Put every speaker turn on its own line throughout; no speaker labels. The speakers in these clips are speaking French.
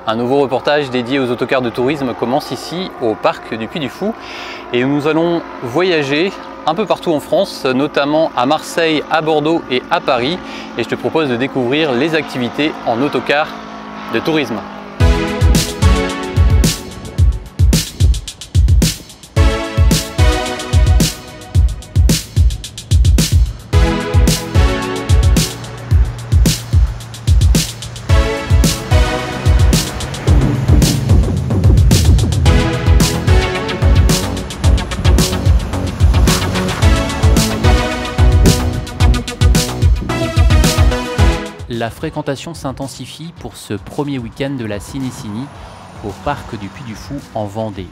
Un nouveau reportage dédié aux autocars de tourisme commence ici au parc du Puy du Fou et nous allons voyager un peu partout en France, notamment à Marseille, à Bordeaux et à Paris, et je te propose de découvrir les activités en autocar de tourisme. La fréquentation s'intensifie pour ce premier week-end de la Ciné-Cini au parc du Puy du Fou en Vendée.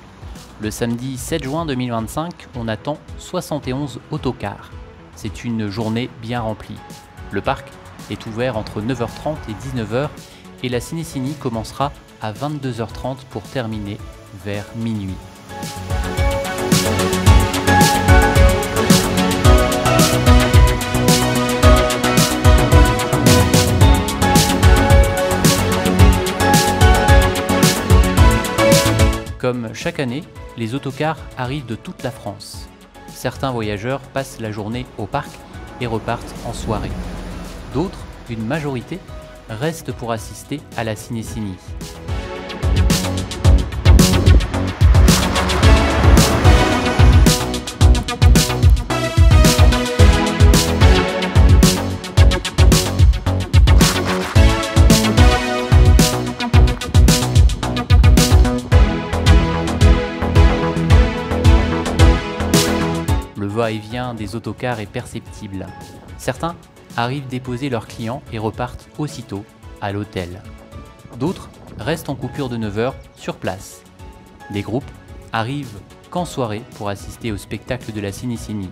Le samedi 7 juin 2025, on attend 71 autocars. C'est une journée bien remplie. Le parc est ouvert entre 9h30 et 19h et la Ciné-Cini commencera à 22h30 pour terminer vers minuit. Comme chaque année, les autocars arrivent de toute la France. Certains voyageurs passent la journée au parc et repartent en soirée. D'autres, une majorité, restent pour assister à la Ciné-Cini. Le va-et-vient des autocars est perceptible. Certains arrivent déposer leurs clients et repartent aussitôt à l'hôtel. D'autres restent en coupure de 9h sur place. Des groupes arrivent qu'en soirée pour assister au spectacle de la Ciné-Cini.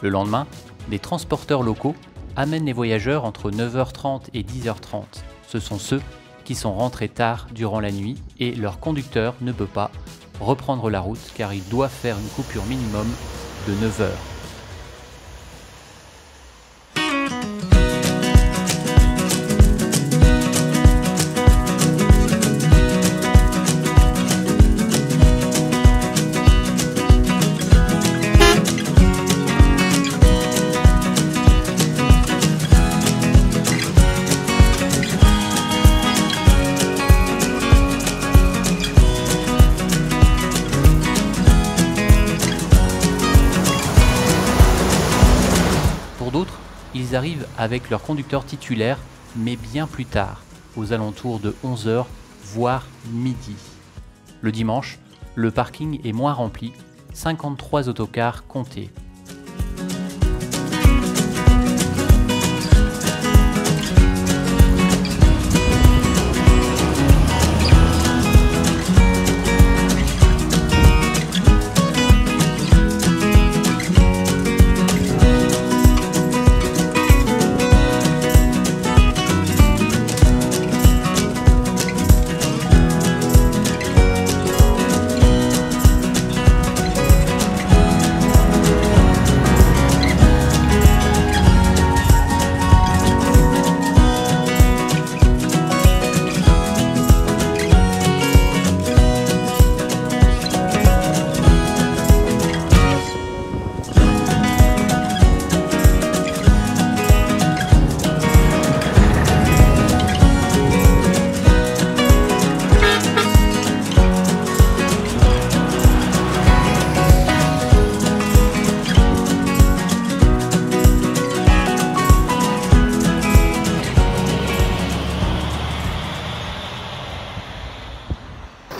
Le lendemain, des transporteurs locaux amènent les voyageurs entre 9h30 et 10h30. Ce sont ceux qui sont rentrés tard durant la nuit et leur conducteur ne peut pas reprendre la route car il doit faire une coupure minimum de 9h. Pour d'autres, ils arrivent avec leur conducteur titulaire, mais bien plus tard, aux alentours de 11h, voire midi. Le dimanche, le parking est moins rempli, 53 autocars comptés.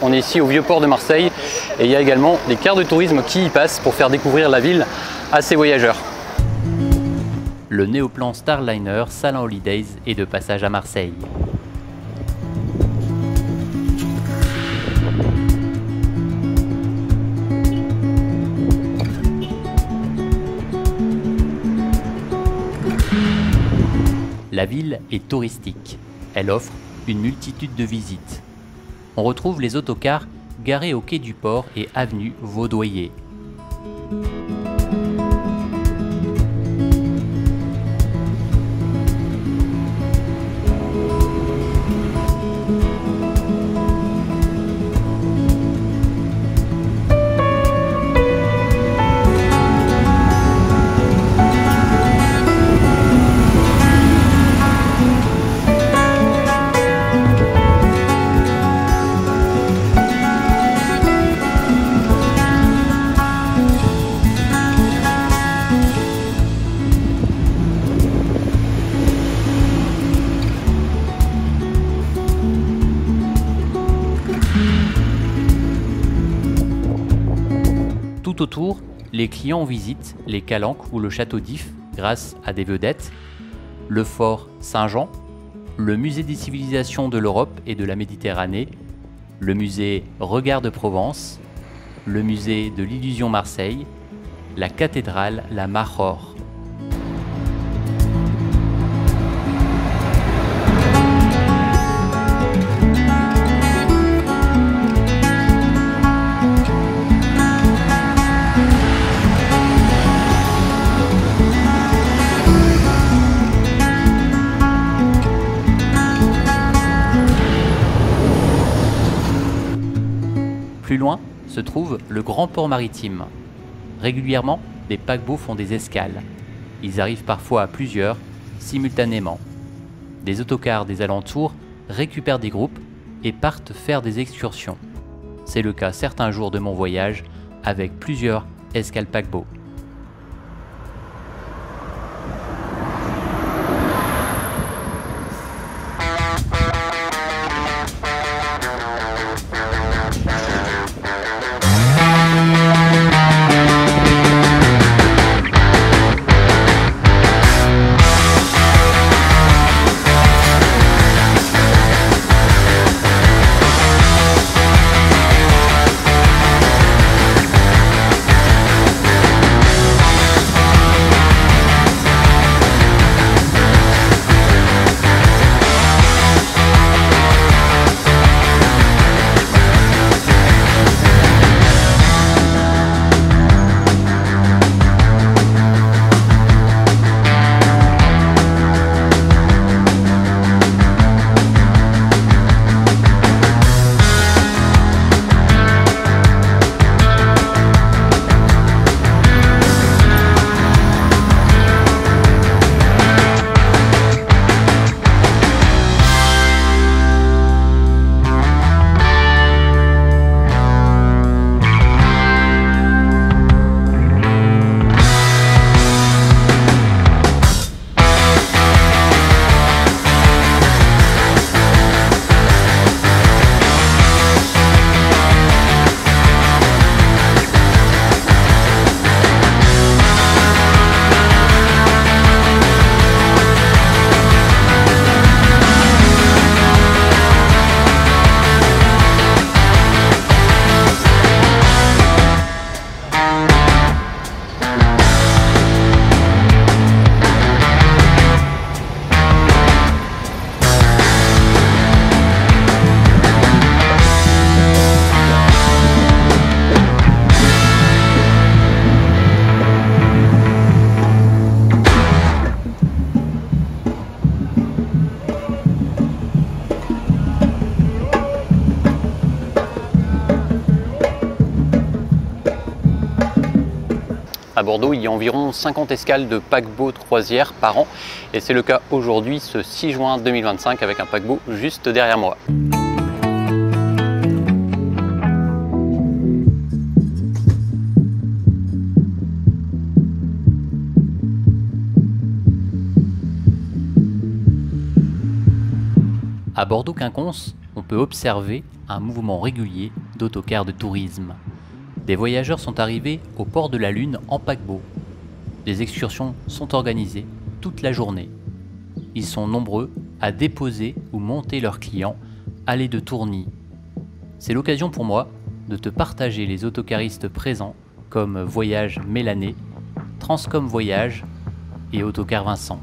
On est ici au Vieux-Port de Marseille et il y a également des cars de tourisme qui y passent pour faire découvrir la ville à ses voyageurs. Le néoplan Starliner Salin Holidays est de passage à Marseille. La ville est touristique. Elle offre une multitude de visites. On retrouve les autocars garés au quai du port et avenue Vaudoyer. Tout autour, les clients visitent les calanques ou le château d'If grâce à des vedettes, le fort Saint-Jean, le musée des civilisations de l'Europe et de la Méditerranée, le musée Regard de Provence, le musée de l'Illusion Marseille, la cathédrale La Major. Plus loin se trouve le grand port maritime. Régulièrement, des paquebots font des escales. Ils arrivent parfois à plusieurs, simultanément. Des autocars des alentours récupèrent des groupes et partent faire des excursions. C'est le cas certains jours de mon voyage avec plusieurs escales paquebots. À Bordeaux, il y a environ 50 escales de paquebots de croisière par an et c'est le cas aujourd'hui ce 6 juin 2025 avec un paquebot juste derrière moi. À Bordeaux-Quinconce, on peut observer un mouvement régulier d'autocars de tourisme. Des voyageurs sont arrivés au port de la Lune en paquebot. Des excursions sont organisées toute la journée. Ils sont nombreux à déposer ou monter leurs clients allée de Tourny. C'est l'occasion pour moi de te partager les autocaristes présents comme Voyage Mélanée, Transcom Voyage et Autocar Vincent.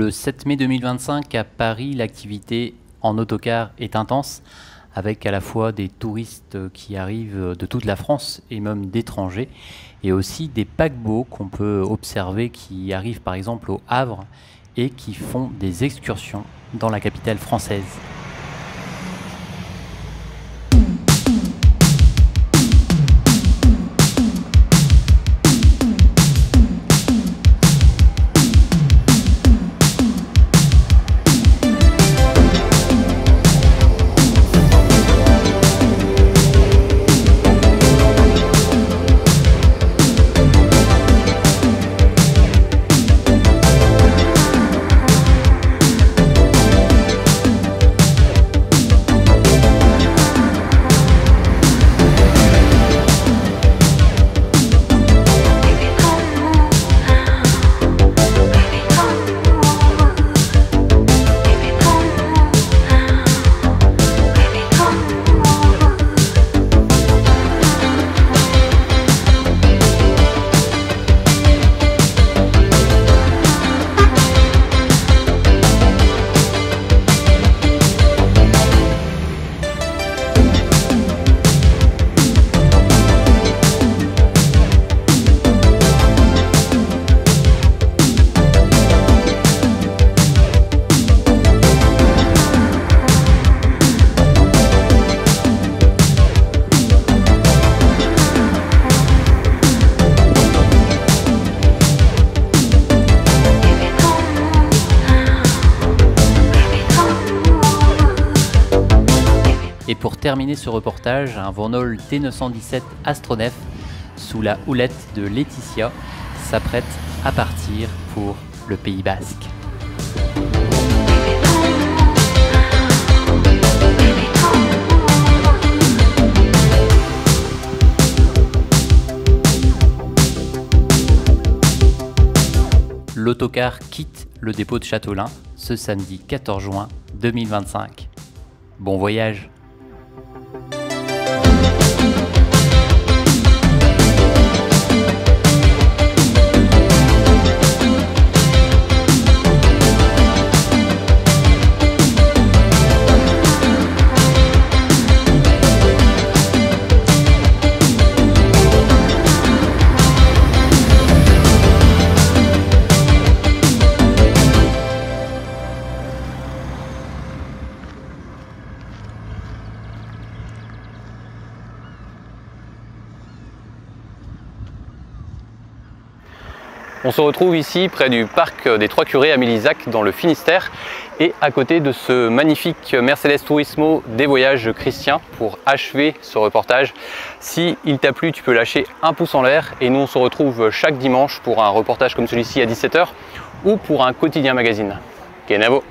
Le 7 mai 2025, à Paris, l'activité en autocar est intense, avec à la fois des touristes qui arrivent de toute la France et même d'étrangers, et aussi des paquebots qu'on peut observer qui arrivent par exemple au Havre et qui font des excursions dans la capitale française. Et pour terminer ce reportage, un Vournoll T917 Astronef sous la houlette de Laetitia s'apprête à partir pour le Pays Basque. L'autocar quitte le dépôt de Châteaulin ce samedi 14 juin 2025. Bon voyage!
On se retrouve ici près du parc des Trois Curés à Mélisac dans le Finistère et à côté de ce magnifique Mercedes Turismo des voyages Christian pour achever ce reportage. Si il t'a plu, tu peux lâcher un pouce en l'air et nous on se retrouve chaque dimanche pour un reportage comme celui-ci à 17 h ou pour un quotidien magazine. Kenavo!